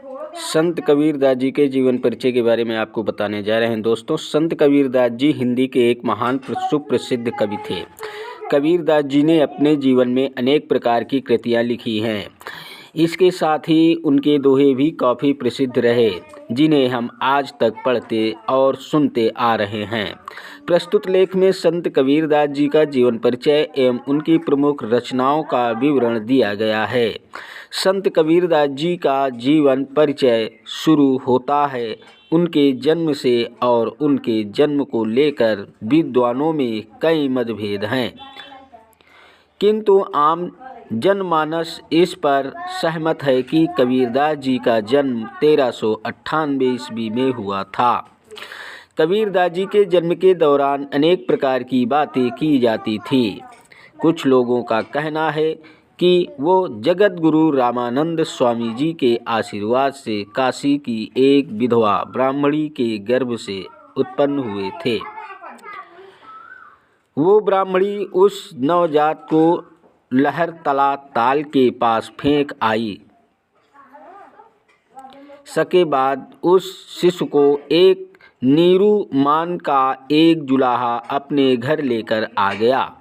संत कबीरदास जी के जीवन परिचय के बारे में आपको बताने जा रहे हैं। दोस्तों, संत कबीरदास जी हिंदी के एक महान सुप्रसिद्ध कवि थे। कबीरदास जी ने अपने जीवन में अनेक प्रकार की कृतियाँ लिखी हैं। इसके साथ ही उनके दोहे भी काफ़ी प्रसिद्ध रहे, जिन्हें हम आज तक पढ़ते और सुनते आ रहे हैं। प्रस्तुत लेख में संत कबीरदास जी का जीवन परिचय एवं उनकी प्रमुख रचनाओं का विवरण दिया गया है। संत कबीरदास जी का जीवन परिचय शुरू होता है उनके जन्म से और उनके जन्म को लेकर विद्वानों में कई मतभेद हैं, किंतु आम जनमानस इस पर सहमत है कि कबीरदास जी का जन्म 1398 ईस्वी में हुआ था। कबीरदास जी के जन्म के दौरान अनेक प्रकार की बातें की जाती थी। कुछ लोगों का कहना है कि वो जगत गुरु रामानंद स्वामी जी के आशीर्वाद से काशी की एक विधवा ब्राह्मणी के गर्भ से उत्पन्न हुए थे। वो ब्राह्मणी उस नवजात को लहरतला ताल के पास फेंक आई। सके बाद उस शिशु को एक नीरू मान का एक जुलाहा अपने घर लेकर आ गया।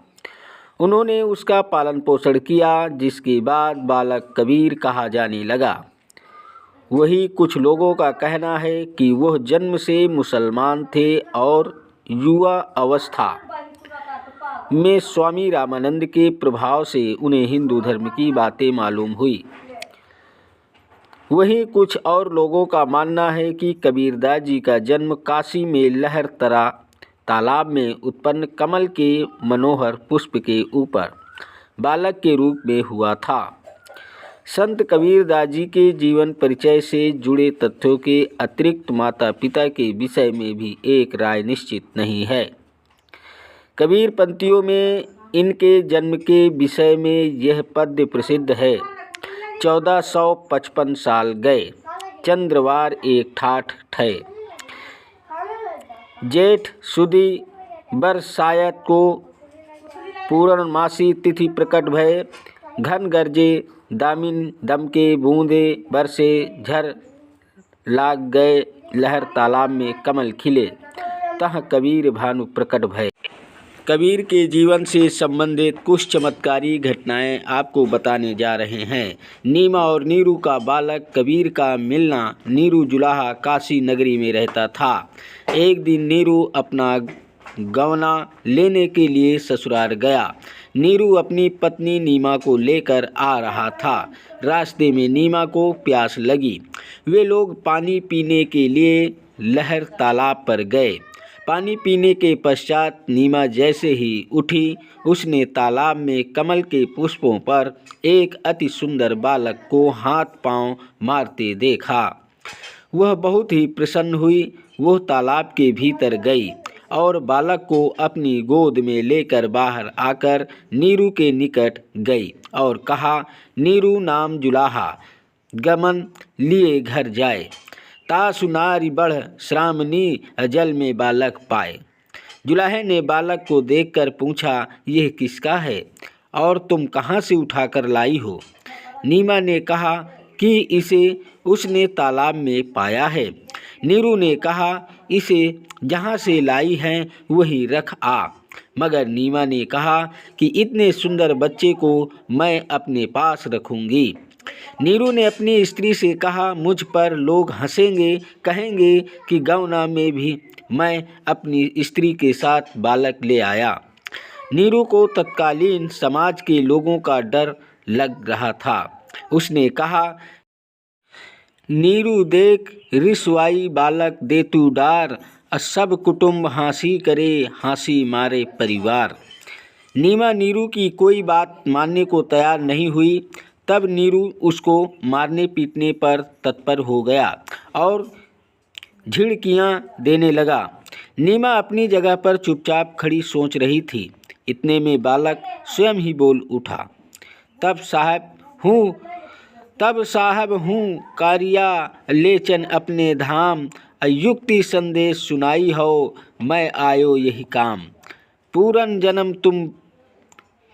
उन्होंने उसका पालन पोषण किया, जिसके बाद बालक कबीर कहा जाने लगा। वही कुछ लोगों का कहना है कि वह जन्म से मुसलमान थे और युवा अवस्था में स्वामी रामानंद के प्रभाव से उन्हें हिंदू धर्म की बातें मालूम हुई। वहीं कुछ और लोगों का मानना है कि कबीरदास जी का जन्म काशी में लहरतरा तालाब में उत्पन्न कमल के मनोहर पुष्प के ऊपर बालक के रूप में हुआ था। संत कबीरदास जी के जीवन परिचय से जुड़े तथ्यों के अतिरिक्त माता पिता के विषय में भी एक राय निश्चित नहीं है। कबीर पंथियों में इनके जन्म के विषय में यह पद्य प्रसिद्ध है। 1455 साल गए, चंद्रवार एक ठाठ ठे, जेठ सुदी बरसायत को पूर्णमासी तिथि प्रकट भय, घन गरजे दामिन दमके बूंदे बरसे, झर लाग गए लहर तालाब में कमल खिले, तह कबीर भानु प्रकट भय। कबीर के जीवन से संबंधित कुछ चमत्कारी घटनाएं आपको बताने जा रहे हैं। नीमा और नीरू का बालक कबीर का मिलना। नीरू जुलाहा काशी नगरी में रहता था। एक दिन नीरू अपना गवना लेने के लिए ससुराल गया। नीरू अपनी पत्नी नीमा को लेकर आ रहा था। रास्ते में नीमा को प्यास लगी। वे लोग पानी पीने के लिए लहर तालाब पर गए। पानी पीने के पश्चात नीमा जैसे ही उठी, उसने तालाब में कमल के पुष्पों पर एक अति सुंदर बालक को हाथ पांव मारते देखा। वह बहुत ही प्रसन्न हुई। वह तालाब के भीतर गई और बालक को अपनी गोद में लेकर बाहर आकर नीरू के निकट गई और कहा, नीरू नाम जुलाहा गमन लिए घर जाए, तासु नारी बढ़ श्रामनी जल में बालक पाए। जुलाहे ने बालक को देखकर पूछा, यह किसका है और तुम कहाँ से उठाकर लाई हो? नीमा ने कहा कि इसे उसने तालाब में पाया है। नीरू ने कहा, इसे जहाँ से लाई है वही रख आ। मगर नीमा ने कहा कि इतने सुंदर बच्चे को मैं अपने पास रखूँगी। नीरू ने अपनी स्त्री से कहा, मुझ पर लोग हंसेंगे, कहेंगे कि गवना में भी मैं अपनी स्त्री के साथ बालक ले आया। नीरू को तत्कालीन समाज के लोगों का डर लग रहा था। उसने कहा, नीरू देख रिसवाई बालक दे तू डार, सब कुटुंब हंसी करे, हंसी मारे परिवार। नीमा नीरू की कोई बात मानने को तैयार नहीं हुई। तब नीरू उसको मारने पीटने पर तत्पर हो गया और झिड़कियाँ देने लगा। नीमा अपनी जगह पर चुपचाप खड़ी सोच रही थी। इतने में बालक स्वयं ही बोल उठा, तब साहब हूँ कारिया लेचन अपने धाम, युक्ति संदेश सुनाई हो, मैं आयो यही काम। पूरन जन्म तुम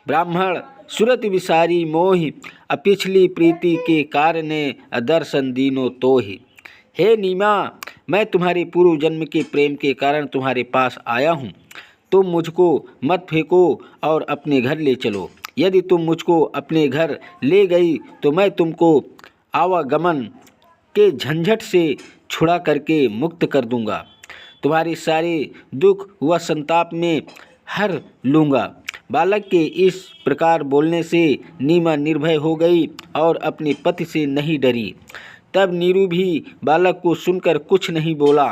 ब्राह्मण सुरत विसारी मोहि, पिछली प्रीति के कारणे दर्शन दीनो तोहि। हे नीमा, मैं तुम्हारे पूर्व जन्म के प्रेम के कारण तुम्हारे पास आया हूँ। तुम मुझको मत फेंको और अपने घर ले चलो। यदि तुम मुझको अपने घर ले गई तो मैं तुमको आवागमन के झंझट से छुड़ा करके मुक्त कर दूंगा। तुम्हारे सारे दुख व संताप में हर लूँगा। बालक के इस प्रकार बोलने से नीमा निर्भय हो गई और अपने पति से नहीं डरी। तब नीरू भी बालक को सुनकर कुछ नहीं बोला।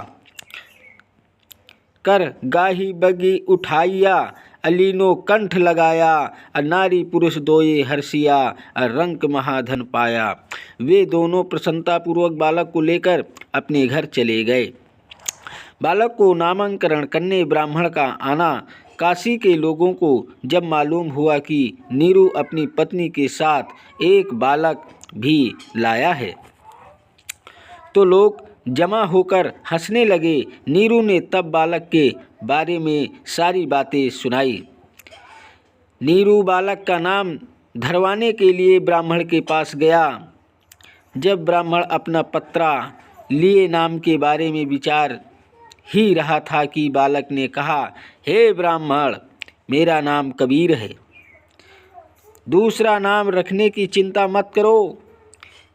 कर गाही बगी उठाइया, अलीनो कंठ लगाया, नारी पुरुष दोये हर्षिया, रंक महाधन पाया। वे दोनों प्रसन्नतापूर्वक बालक को लेकर अपने घर चले गए। बालक को नामकरण करने ब्राह्मण का आना काशी के लोगों को जब मालूम हुआ कि नीरू अपनी पत्नी के साथ एक बालक भी लाया है, तो लोग जमा होकर हंसने लगे। नीरू ने तब बालक के बारे में सारी बातें सुनाई। नीरू बालक का नाम धरवाने के लिए ब्राह्मण के पास गया। जब ब्राह्मण अपना पत्रा लिए नाम के बारे में विचार ही रहा था कि बालक ने कहा, हे ब्राह्मण, मेरा नाम कबीर है, दूसरा नाम रखने की चिंता मत करो।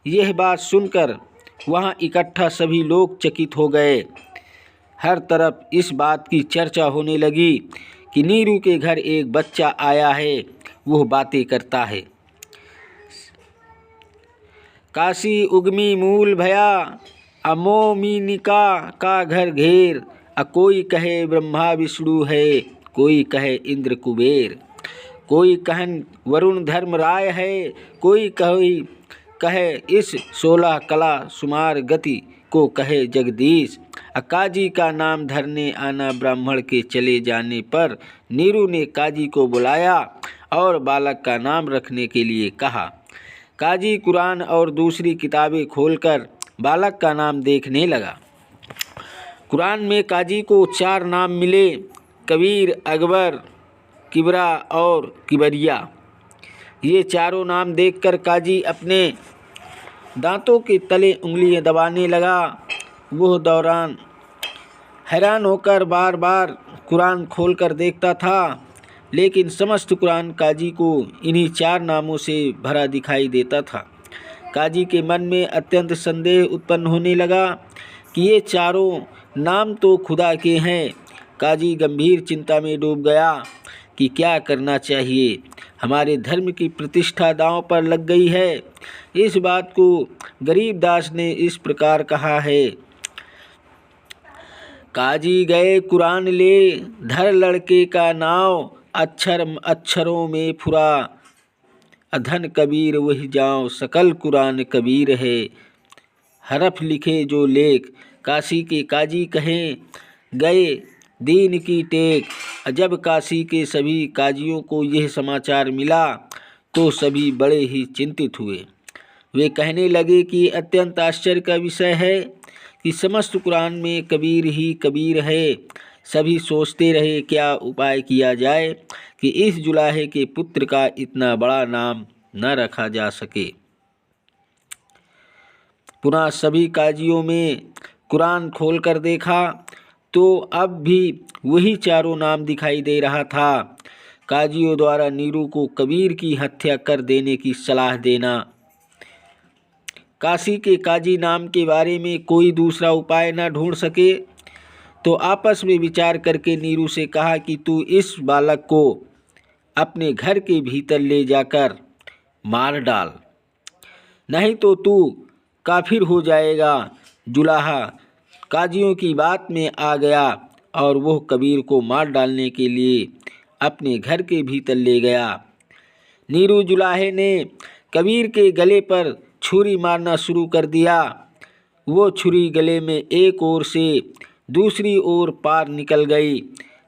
यह बात सुनकर वहाँ इकट्ठा सभी लोग चकित हो गए। हर तरफ इस बात की चर्चा होने लगी कि नीरू के घर एक बच्चा आया है, वह बातें करता है। काशी उगमी मूल भया, अमोमिनिका का घर घेर, कोई कहे ब्रह्मा विष्णु है, कोई कहे इंद्र कुबेर, कोई कहन वरुण धर्म राय है, कोई कहे इस 16 कला सुमार गति को कहे जगदीश। काजी का नाम धरने आना ब्राह्मण के चले जाने पर नीरू ने काजी को बुलाया और बालक का नाम रखने के लिए कहा। काजी कुरान और दूसरी किताबें खोलकर बालक का नाम देखने लगा। कुरान में काजी को 4 नाम मिले, कबीर, अकबर, किबरा और किबरिया। ये चारों नाम देखकर काजी अपने दांतों के तले उंगलियां दबाने लगा। वह दौरान हैरान होकर बार बार कुरान खोलकर देखता था, लेकिन समस्त कुरान काजी को इन्हीं 4 नामों से भरा दिखाई देता था। काजी के मन में अत्यंत संदेह उत्पन्न होने लगा कि ये चारों नाम तो खुदा के हैं। काजी गंभीर चिंता में डूब गया कि क्या करना चाहिए। हमारे धर्म की प्रतिष्ठा दांव पर लग गई है। इस बात को गरीबदास ने इस प्रकार कहा है। काजी गए कुरान ले, धर लड़के का नाव, अक्षरों में फुरा, अधन कबीर वही जाओ, सकल कुरान कबीर है, हरफ लिखे जो लेख। काशी के काजी कहें गए दीन की टेक। जब काशी के सभी काजियों को यह समाचार मिला तो सभी बड़े ही चिंतित हुए। वे कहने लगे कि अत्यंत आश्चर्य का विषय है कि समस्त कुरान में कबीर ही कबीर है। सभी सोचते रहे क्या उपाय किया जाए कि इस जुलाहे के पुत्र का इतना बड़ा नाम न रखा जा सके। पुनः सभी काजियों में कुरान खोलकर देखा तो अब भी वही चारों नाम दिखाई दे रहा था। काजियों द्वारा नीरू को कबीर की हत्या कर देने की सलाह देना। काशी के काजी नाम के बारे में कोई दूसरा उपाय न ढूंढ सके तो आपस में विचार करके नीरू से कहा कि तू इस बालक को अपने घर के भीतर ले जाकर मार डाल, नहीं तो तू काफिर हो जाएगा। जुलाहा काजियों की बात में आ गया और वह कबीर को मार डालने के लिए अपने घर के भीतर ले गया। नीरू जुलाहे ने कबीर के गले पर छुरी मारना शुरू कर दिया। वो छुरी गले में एक ओर से दूसरी ओर पार निकल गई।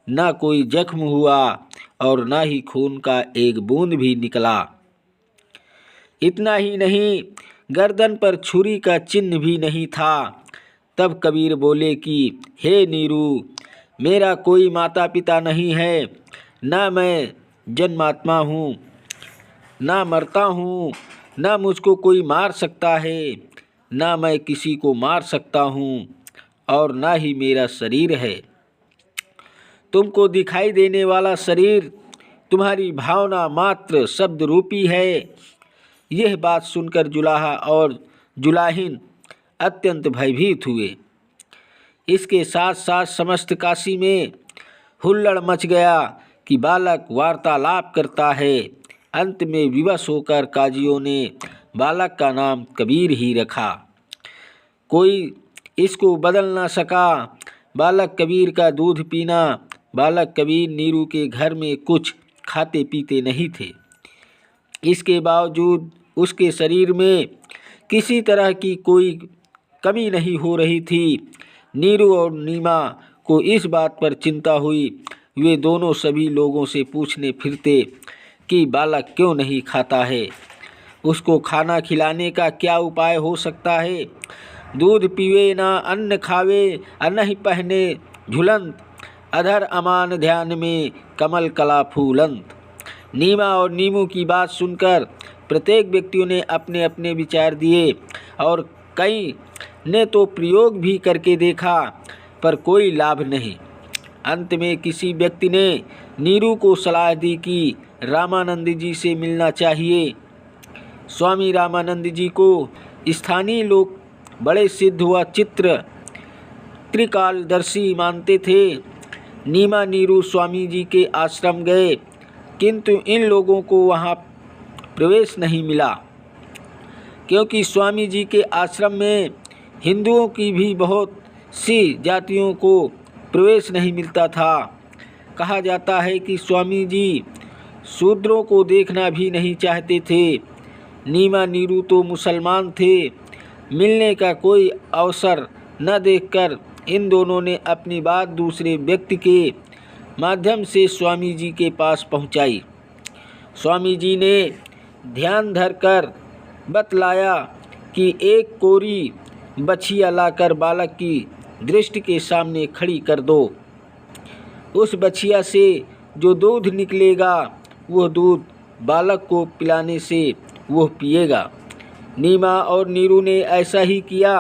न कोई जख्म हुआ और न ही खून का एक बूंद भी निकला। इतना ही नहीं, गर्दन पर छुरी का चिन्ह भी नहीं था। तब कबीर बोले कि हे नीरू, मेरा कोई माता पिता नहीं है, न मैं जन्मात्मा हूँ, ना मरता हूँ, ना मुझको कोई मार सकता है, ना मैं किसी को मार सकता हूँ और ना ही मेरा शरीर है। तुमको दिखाई देने वाला शरीर तुम्हारी भावना मात्र शब्द रूपी है। यह बात सुनकर जुलाहा और जुलाहिन अत्यंत भयभीत हुए। इसके साथ साथ समस्त काशी में हुल्लड़ मच गया कि बालक वार्तालाप करता है। अंत में विवश होकर काजियों ने बालक का नाम कबीर ही रखा। कोई इसको बदल ना सका। बालक कबीर का दूध पीना। बालक कबीर नीरू के घर में कुछ खाते पीते नहीं थे। इसके बावजूद उसके शरीर में किसी तरह की कोई कमी नहीं हो रही थी। नीरू और नीमा को इस बात पर चिंता हुई। वे दोनों सभी लोगों से पूछने फिरते कि बालक क्यों नहीं खाता है, उसको खाना खिलाने का क्या उपाय हो सकता है। दूध पीवे ना अन्न खावे, अन्न पहने झुलंत, अधर अमान ध्यान में कमल कला फूलंत। नीमा और नीमू की बात सुनकर प्रत्येक व्यक्तियों ने अपने अपने विचार दिए और कई ने तो प्रयोग भी करके देखा, पर कोई लाभ नहीं। अंत में किसी व्यक्ति ने नीरू को सलाह दी कि रामानंद जी से मिलना चाहिए। स्वामी रामानंद जी को स्थानीय लोग बड़े सिद्ध व चित्र त्रिकालदर्शी मानते थे। नीमा नीरू स्वामी जी के आश्रम गए, किंतु इन लोगों को वहाँ प्रवेश नहीं मिला, क्योंकि स्वामी जी के आश्रम में हिंदुओं की भी बहुत सी जातियों को प्रवेश नहीं मिलता था। कहा जाता है कि स्वामी जी शूद्रों को देखना भी नहीं चाहते थे। नीमा नीरू तो मुसलमान थे। मिलने का कोई अवसर न देखकर इन दोनों ने अपनी बात दूसरे व्यक्ति के माध्यम से स्वामी जी के पास पहुंचाई। स्वामी जी ने ध्यान धरकर बतलाया कि एक कोरी बछिया लाकर बालक की दृष्टि के सामने खड़ी कर दो। उस बछिया से जो दूध निकलेगा वह दूध बालक को पिलाने से वह पिएगा। नीमा और नीरू ने ऐसा ही किया।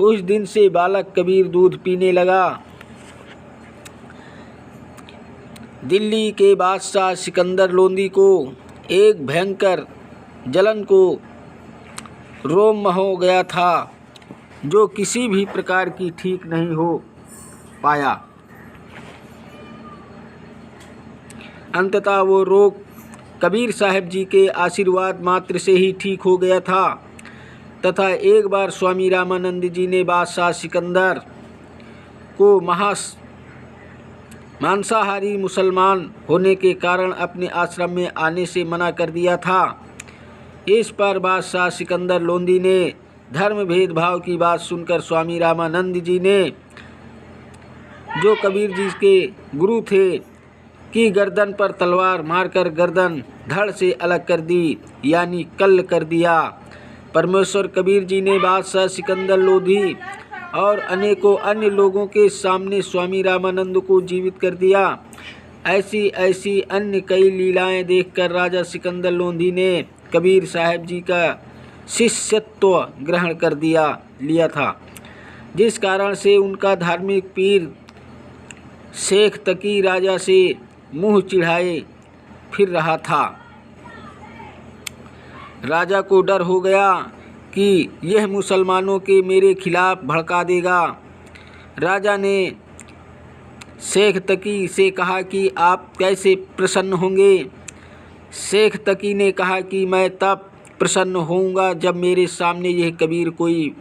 उस दिन से बालक कबीर दूध पीने लगा। दिल्ली के बादशाह सिकंदर लोदी को एक भयंकर जलन को रोम हो गया था, जो किसी भी प्रकार की ठीक नहीं हो पाया। अंततः वो रोग कबीर साहब जी के आशीर्वाद मात्र से ही ठीक हो गया था तथा एक बार स्वामी रामानंद जी ने बादशाह सिकंदर को मांसाहारी मुसलमान होने के कारण अपने आश्रम में आने से मना कर दिया था। इस पर बादशाह सिकंदर लोदी ने धर्म भेदभाव की बात सुनकर स्वामी रामानंद जी ने, जो कबीर जी के गुरु थे, की गर्दन पर तलवार मारकर गर्दन धड़ से अलग कर दी, यानी कल्ल कर दिया। परमेश्वर कबीर जी ने बादशाह सिकंदर लोदी और अनेकों अन्य लोगों के सामने स्वामी रामानंद को जीवित कर दिया। ऐसी ऐसी अन्य कई लीलाएं देखकर राजा सिकंदर लोदी ने कबीर साहब जी का शिष्यत्व ग्रहण कर लिया था, जिस कारण से उनका धार्मिक पीर शेख तकी राजा से मुंह चिढ़ाए फिर रहा था। राजा को डर हो गया कि यह मुसलमानों के मेरे खिलाफ भड़का देगा। राजा ने शेख तकी से कहा कि आप कैसे प्रसन्न होंगे। शेख तकी ने कहा कि मैं तब प्रसन्न होऊंगा जब मेरे सामने यह कबीर कोई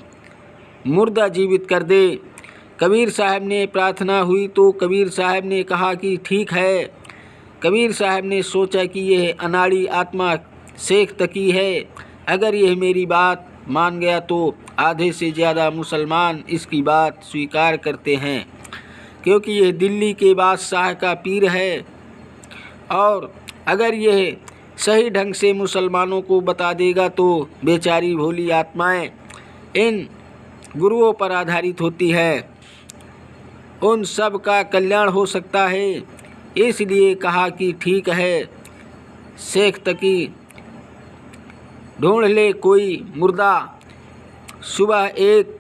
मुर्दा जीवित कर दे। कबीर साहब ने प्रार्थना हुई तो कबीर साहब ने कहा कि ठीक है। कबीर साहब ने सोचा कि यह अनाड़ी आत्मा शेख तकी है, अगर यह मेरी बात मान गया तो आधे से ज़्यादा मुसलमान इसकी बात स्वीकार करते हैं, क्योंकि यह दिल्ली के बादशाह का पीर है और अगर यह सही ढंग से मुसलमानों को बता देगा तो बेचारी भोली आत्माएं इन गुरुओं पर आधारित होती है, उन सब का कल्याण हो सकता है। इसलिए कहा कि ठीक है। शेख तकी ढूंढ ले कोई मुर्दा। सुबह एक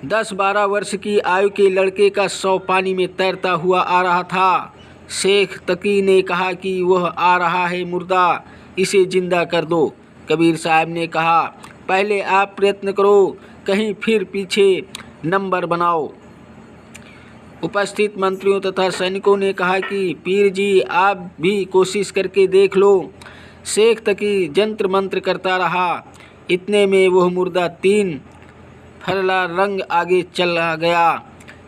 10-12 वर्ष की आयु के लड़के का शव पानी में तैरता हुआ आ रहा था। शेख तकी ने कहा कि वह आ रहा है मुर्दा, इसे जिंदा कर दो। कबीर साहब ने कहा, पहले आप प्रयत्न करो, कहीं फिर पीछे नंबर बनाओ। उपस्थित मंत्रियों तथा सैनिकों ने कहा कि पीर जी आप भी कोशिश करके देख लो। शेख तकी जंत्र मंत्र करता रहा। इतने में वह मुर्दा 3 फरला रंग आगे चला गया।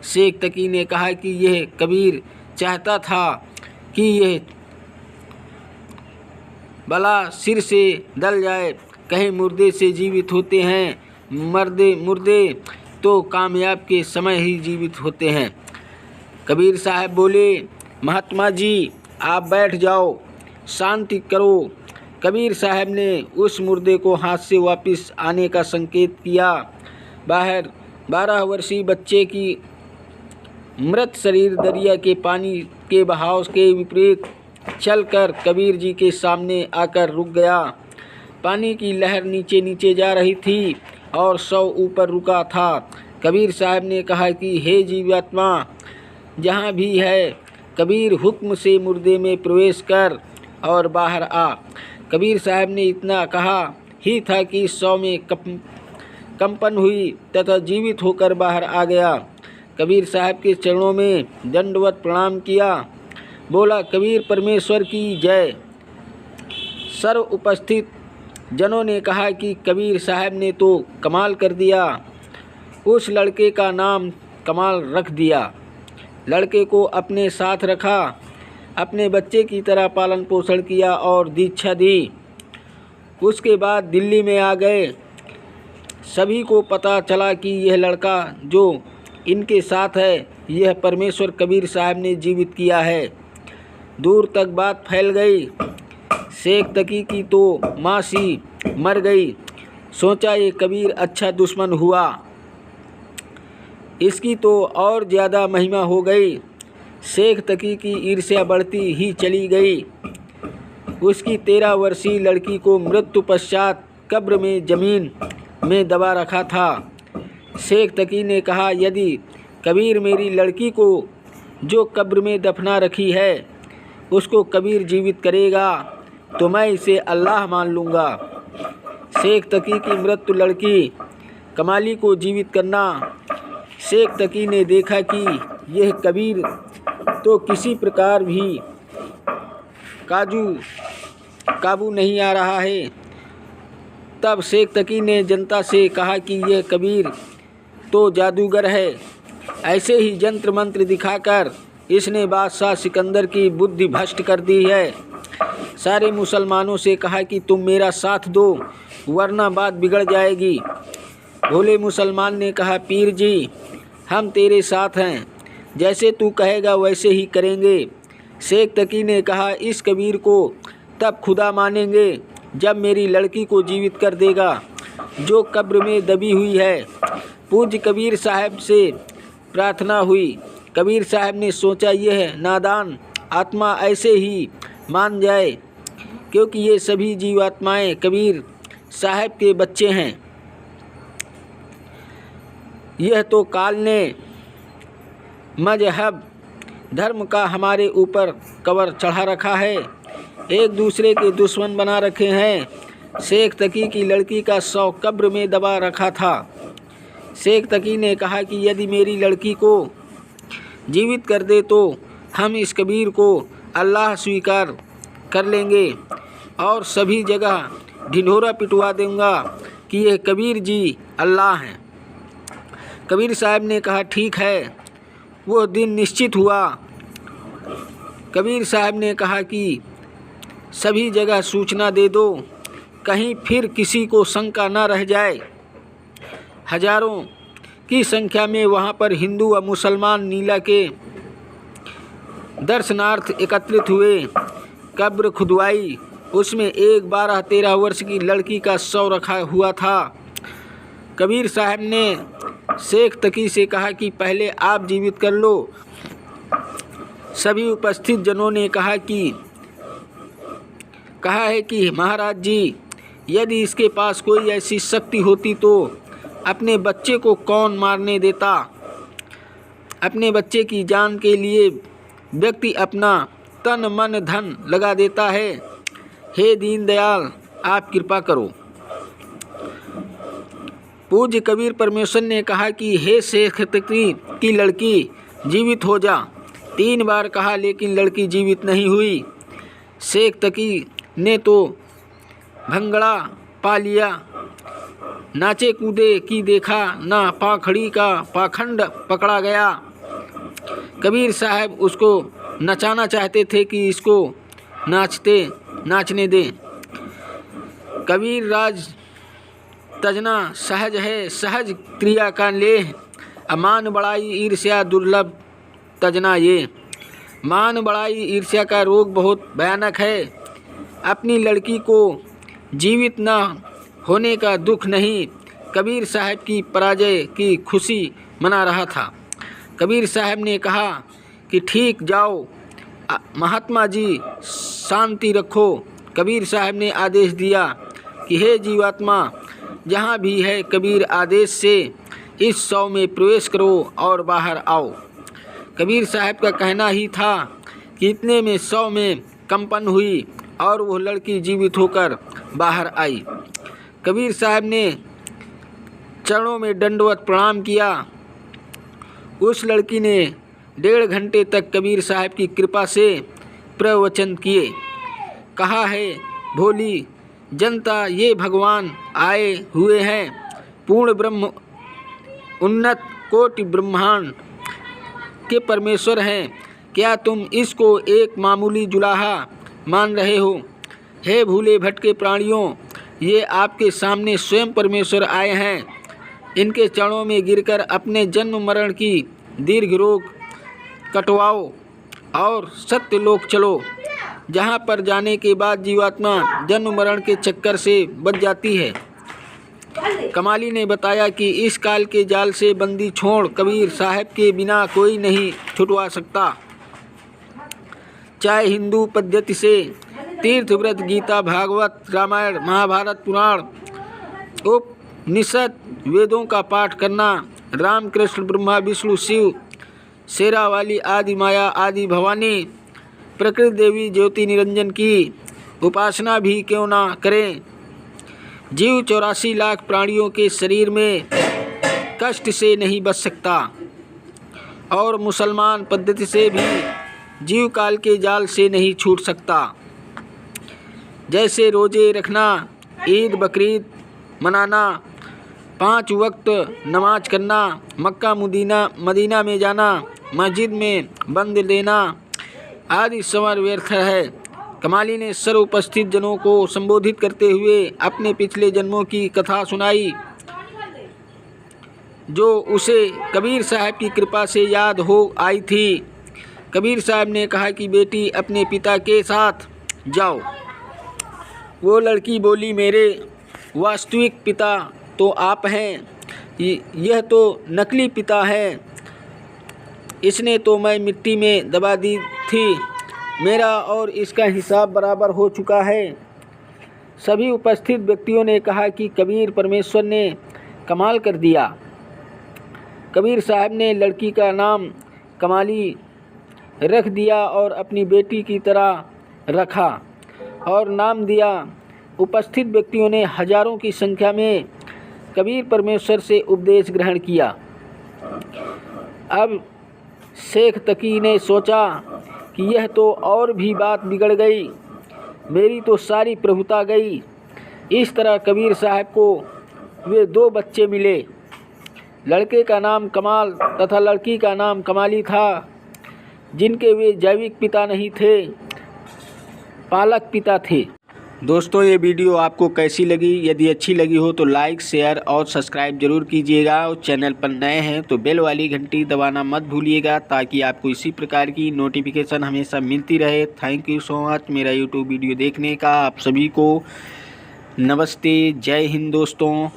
शेख तकी ने कहा कि यह कबीर चाहता था कि यह भला सिर से दल जाए, कहीं मुर्दे से जीवित होते हैं, मुर्दे तो कामयाब के समय ही जीवित होते हैं। कबीर साहब बोले, महात्मा जी आप बैठ जाओ, शांति करो। कबीर साहब ने उस मुर्दे को हाथ से वापस आने का संकेत किया। बाहर 12 वर्षीय बच्चे की मृत शरीर दरिया के पानी के बहाव के विपरीत चलकर कबीर जी के सामने आकर रुक गया। पानी की लहर नीचे नीचे जा रही थी और शव ऊपर रुका था। कबीर साहब ने कहा कि हे जीवात्मा जहाँ भी है, कबीर हुक्म से मुर्दे में प्रवेश कर और बाहर आ। कबीर साहब ने इतना कहा ही था कि शव में कंपन हुई तथा जीवित होकर बाहर आ गया। कबीर साहब के चरणों में दंडवत प्रणाम किया। बोला, कबीर परमेश्वर की जय। सर्व उपस्थित जनों ने कहा कि कबीर साहब ने तो कमाल कर दिया, उस लड़के का नाम कमाल रख दिया। लड़के को अपने साथ रखा, अपने बच्चे की तरह पालन पोषण किया और दीक्षा दी। उसके बाद दिल्ली में आ गए। सभी को पता चला कि यह लड़का जो इनके साथ है, यह परमेश्वर कबीर साहब ने जीवित किया है। दूर तक बात फैल गई। शेख तकी की तो मासी मर गई। सोचा ये कबीर अच्छा दुश्मन हुआ, इसकी तो और ज़्यादा महिमा हो गई। शेख तकी की ईर्ष्या बढ़ती ही चली गई। उसकी 13 वर्षीय लड़की को मृत्यु पश्चात कब्र में ज़मीन में दबा रखा था। शेख तकी ने कहा, यदि कबीर मेरी लड़की को जो कब्र में दफना रखी है उसको कबीर जीवित करेगा तो मैं इसे अल्लाह मान लूँगा। शेख तकी की मृत्यु लड़की कमाली को जीवित करना। शेख तकी ने देखा कि यह कबीर तो किसी प्रकार भी काबू नहीं आ रहा है। तब शेख तकी ने जनता से कहा कि यह कबीर तो जादूगर है। ऐसे ही जंत्र मंत्र दिखाकर इसने बादशाह सिकंदर की बुद्धि भ्रष्ट कर दी है। सारे मुसलमानों से कहा कि तुम मेरा साथ दो वरना बात बिगड़ जाएगी। भोले मुसलमान ने कहा, पीर जी हम तेरे साथ हैं, जैसे तू कहेगा वैसे ही करेंगे। शेख तकी ने कहा, इस कबीर को तब खुदा मानेंगे जब मेरी लड़की को जीवित कर देगा जो कब्र में दबी हुई है। पूज्य कबीर साहब से प्रार्थना हुई। कबीर साहब ने सोचा यह नादान आत्मा ऐसे ही मान जाए क्योंकि ये सभी जीवात्माएं कबीर साहब के बच्चे हैं। यह तो काल ने मजहब धर्म का हमारे ऊपर कवर चढ़ा रखा है, एक दूसरे के दुश्मन बना रखे हैं। शेख तकी की लड़की का शव कब्र में दबा रखा था। शेख तकी ने कहा कि यदि मेरी लड़की को जीवित कर दे तो हम इस कबीर को अल्लाह स्वीकार कर लेंगे और सभी जगह ढिंढोरा पिटवा दूंगा कि यह कबीर जी अल्लाह हैं। कबीर साहब ने कहा, ठीक है। वह दिन निश्चित हुआ। कबीर साहब ने कहा कि सभी जगह सूचना दे दो, कहीं फिर किसी को शंका न रह जाए। हजारों की संख्या में वहाँ पर हिंदू व मुसलमान नीला के दर्शनार्थ एकत्रित हुए। कब्र खुदवाई, उसमें एक 12-13 वर्ष की लड़की का शव रखा हुआ था। कबीर साहब ने शेख तकी से कहा कि पहले आप जीवित कर लो। सभी उपस्थित जनों ने कहा कि कहा है कि महाराज जी, यदि इसके पास कोई ऐसी शक्ति होती तो अपने बच्चे को कौन मारने देता। अपने बच्चे की जान के लिए व्यक्ति अपना तन मन धन लगा देता है। हे दीनदयाल, आप कृपा करो। पूज्य कबीर परमेश्वर ने कहा कि हे शेख तकी की लड़की, जीवित हो जा। 3 बार कहा, लेकिन लड़की जीवित नहीं हुई। शेख तकी ने तो भंगड़ा पा लिया, नाचे कूदे की देखा ना, पाखड़ी का पाखंड पकड़ा गया। कबीर साहब उसको नचाना चाहते थे कि इसको नाचने दें। कबीर राज तजना सहज है, सहज क्रिया का लेह। अमान बड़ाई ईर्ष्या दुर्लभ तजना ये। मान बड़ाई ईर्ष्या का रोग बहुत भयानक है। अपनी लड़की को जीवित न होने का दुख नहीं, कबीर साहब की पराजय की खुशी मना रहा था। कबीर साहब ने कहा कि ठीक जाओ महात्मा जी, शांति रखो। कबीर साहब ने आदेश दिया कि हे जीवात्मा, जहाँ भी है कबीर आदेश से इस 100 में प्रवेश करो और बाहर आओ। कबीर साहब का कहना ही था कि इतने में 100 में कंपन हुई और वह लड़की जीवित होकर बाहर आई। कबीर साहब ने चरणों में दंडवत प्रणाम किया। उस लड़की ने 1.5 घंटे तक कबीर साहब की कृपा से प्रवचन किए। कहा है, भोली जनता, ये भगवान आए हुए हैं, पूर्ण ब्रह्म उन्नत कोटि ब्रह्मांड के परमेश्वर हैं। क्या तुम इसको एक मामूली जुलाहा मान रहे हो? हे भूले भटके प्राणियों, ये आपके सामने स्वयं परमेश्वर आए हैं। इनके चरणों में गिरकर अपने जन्म मरण की दीर्घ रोग कटवाओ और सत्य लोक चलो, जहाँ पर जाने के बाद जीवात्मा जन्म मरण के चक्कर से बच जाती है। कमाली ने बताया कि इस काल के जाल से बंदी छोड़ कबीर साहब के बिना कोई नहीं छुटवा सकता। चाहे हिंदू पद्धति से तीर्थ व्रत, गीता, भागवत, रामायण, महाभारत, पुराण, उपनिषद, वेदों का पाठ करना, राम कृष्ण ब्रह्मा विष्णु शिव, शेरावाली आदि माया आदि भवानी, प्रकृति देवी ज्योति निरंजन की उपासना भी क्यों ना करें। जीव 84 लाख प्राणियों के शरीर में कष्ट से नहीं बच सकता और मुसलमान पद्धति से भी जीव काल के जाल से नहीं छूट सकता। जैसे रोजे रखना, ईद बकरीद मनाना, 5 वक्त नमाज करना, मक्का मदीना में जाना, मस्जिद में बंद लेना आदि समर व्यर्थ है। कमाली ने सर्व उपस्थित जनों को संबोधित करते हुए अपने पिछले जन्मों की कथा सुनाई, जो उसे कबीर साहब की कृपा से याद हो आई थी। कबीर साहब ने कहा कि बेटी, अपने पिता के साथ जाओ। वो लड़की बोली, मेरे वास्तविक पिता तो आप हैं, यह तो नकली पिता है। इसने तो मैं मिट्टी में दबा दी थी। मेरा और इसका हिसाब बराबर हो चुका है। सभी उपस्थित व्यक्तियों ने कहा कि कबीर परमेश्वर ने कमाल कर दिया। कबीर साहब ने लड़की का नाम कमाली रख दिया और अपनी बेटी की तरह रखा और नाम दिया। उपस्थित व्यक्तियों ने हजारों की संख्या में कबीर परमेश्वर से उपदेश ग्रहण किया। अब शेख तकी ने सोचा कि यह तो और भी बात बिगड़ गई, मेरी तो सारी प्रभुता गई। इस तरह कबीर साहब को वे 2 बच्चे मिले। लड़के का नाम कमाल तथा लड़की का नाम कमाली था, जिनके वे जैविक पिता नहीं थे, पालक पिता थे। दोस्तों, ये वीडियो आपको कैसी लगी? यदि अच्छी लगी हो तो लाइक, शेयर और सब्सक्राइब जरूर कीजिएगा और चैनल पर नए हैं तो बेल वाली घंटी दबाना मत भूलिएगा, ताकि आपको इसी प्रकार की नोटिफिकेशन हमेशा मिलती रहे। थैंक यू सो मच मेरा यूट्यूब वीडियो देखने का। आप सभी को नमस्ते, जय हिंद दोस्तों।